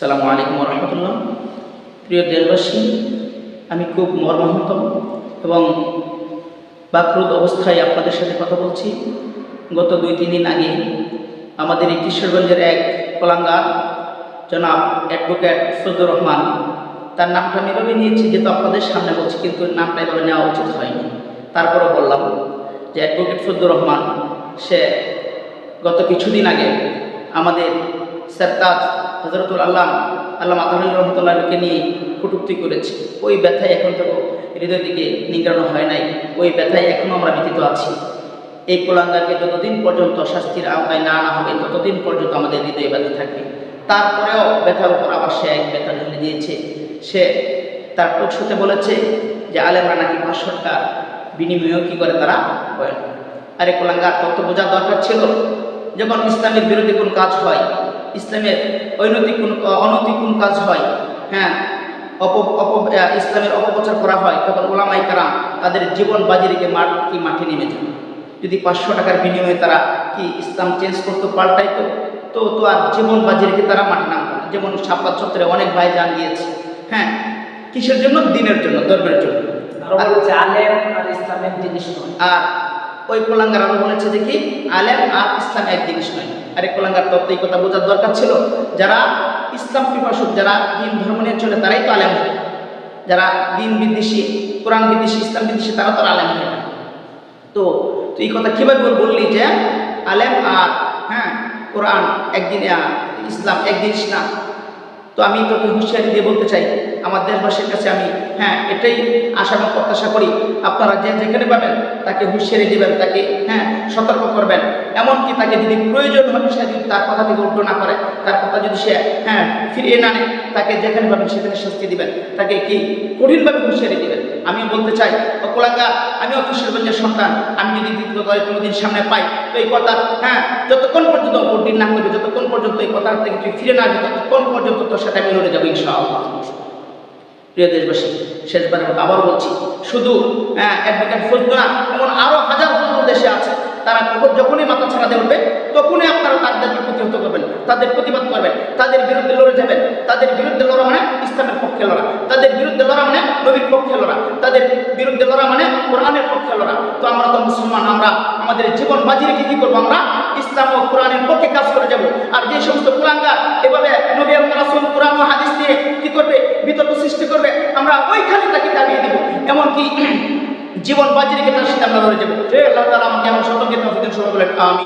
আসসালামু আলাইকুম রহমতুল্লাহ। প্রিয় দেশবাসী, আমি খুব মর্মাহত এবং বাকরুদ্ধ অবস্থায় আপনাদের সাথে কথা বলছি। গত 2-3 দিন আগে আমাদের এই কিশোরগঞ্জের এক কলাঙ্গার জনাব অ্যাডভোকেট ফজলুর রহমান, তার নামটা আমি এভাবে নিয়েছি যেহেতু আপনাদের সামনে বলছি, কিন্তু নামটা এভাবে নেওয়া উচিত হয়নি। তারপরে বললাম যে অ্যাডভোকেট ফজলুর রহমান সে গত কিছুদিন আগে আমাদের সরতাজ হজরতুল আল্লামা আতাউল্লাহ রহমতুল্লাহকে নিয়ে কটূক্তি করেছে। ওই ব্যথায় এখন তো হৃদয় দিকে নিংড়ানো হয় নাই, ওই ব্যথায় এখনও আমরা ব্যথিত আছি। এই কুলাঙ্গারকে যতদিন পর্যন্ত শাস্তির আওতায় না আনা হবে ততদিন পর্যন্ত আমাদের হৃদয়ে ব্যথা থাকবে। তারপরেও ব্যথার উপর আবার সে এক ব্যথা ঢেলে দিয়েছে। সে তার টকশোতে বলেছে যে আলেমরা নাকি 500 টাকা বিনিময়েও কী করে তারা বয়ান। আরে কুলাঙ্গার, তত বোঝার দরকার ছিল যখন ইসলামের বিরোধী কোন কাজ হয়, ইসলামের অনৈতিক কোন কাজ হয়, ইসলামের অপপ্রচার করা হয়, তখন ওলামায়ে কেরাম তাদের জীবন বাজি রেখে মাঠে নেমে যান। যদি 500 টাকার বিনিময়ে তারা কি ইসলাম চেঞ্জ করতে পাল্টাইতো, তো আর জীবন বাজি রেখে তারা মাঠে নামতো না। যেমন শাপলা চত্বরে অনেক ভাই জান দিয়েছে। কিসের জন্য? দিনের জন্য, ধর্মের জন্য। আলেম আর ইসলাম এক জিনিস নয়। আর ওই কোলাঙ্গার আরো বলেছে যে কি আলেম আর ইসলাম এক জিনিস নয়। আরে কোলাঙ্গার তত্ত্ব এই কথা বোঝার দরকার ছিল, যারা ইসলাম পিপাসুক, যারা দিন ধর্ম নিয়ে চলে তারাই তো আলেম হয়। যারা দিন বিদ্বেষী, কোরআন বিদ্বেষী, ইসলাম বিদ্বেষী তারা তো আলেম হয় না। তো তুই এই কথা কীভাবে বললি যে আলেম আর কোরআন একদিন, ইসলাম এক জিনিস না? তো আমি তোকে হুঁশিয়ারি দিয়ে বলতে চাই আমার দেশবাসীর কাছে, আমি এটাই আশা এবং প্রত্যাশা করি আপনারা যেখানে পাবেন তাকে হুঁশিয়ারি দেবেন, তাকে সতর্ক করবেন। এমনকি তাকে যদি প্রয়োজন হয় সে যদি তার কথা থেকে উল্টো না করে, তার কথা যদি সে ফিরিয়ে না নেয়, তাকে যেখানে পাবেন সেখানে শাস্তি দিবেন, তাকে কি কঠিনভাবে হুঁশিয়ারি দিবেন। আমিও বলতে চাই ও কোলাঙ্গার, আমিও কিশোরগঞ্জের সন্তান, আমি যদি দ্বিতীয় করে কোনোদিন সামনে পাই তো এই কথা যতক্ষণ পর্যন্ত ভোটদিন না করবে, যতক্ষণ পর্যন্ত এই কথা থেকে তুই ফিরে না আসবে, ততক্ষণ পর্যন্ত তোর সাথে আমি লড়ে যাবো ইনশাআল্লাহ। প্রিয় দেশবাসী, শেষবারের মতো আবার বলছি, শুধু অ্যাডভোকেট ফজলুর না, এমন আরও হাজার ফজলুর দেশে আছে। তারা যখনই মাথা ছাড়া দিয়ে উঠবে তখনই আপনারা তাদেরকে প্রতিহত করবেন, তাদের প্রতিবাদ করবেন, তাদের বিরুদ্ধে লড়ে যাবেন। তাদের বিরুদ্ধে লড়া মানে ইসলামের পক্ষে লড়া, তাদের বিরুদ্ধে লড়া মানে নবীর পক্ষে লড়া, তাদের বিরুদ্ধে লড়া মানে কোরআনের পক্ষে লড়া। তো আমরা তো মুসলমান, আমরা আমাদের জীবন বাজি রেখে কী করবো? আমরা ইসলাম ও কোরআনের পক্ষে কাজ করে যাব। আর যে সমস্ত কুলাঙ্গার এভাবে নবী এবং রাসূল, কোরআন ও হাদিস নিয়ে কী করবে, বিতর্ক সৃষ্টি করবে, আমরা ওইখানে তাকে দাবিয়ে দেবো। এমনকি জীবন বাজি রেখে তার সাথে আমরা লড়ে যাবো। আল্লাহ তাআলা আমাকে এমন সতর্ক তৌফিক দান করুন। আমিন।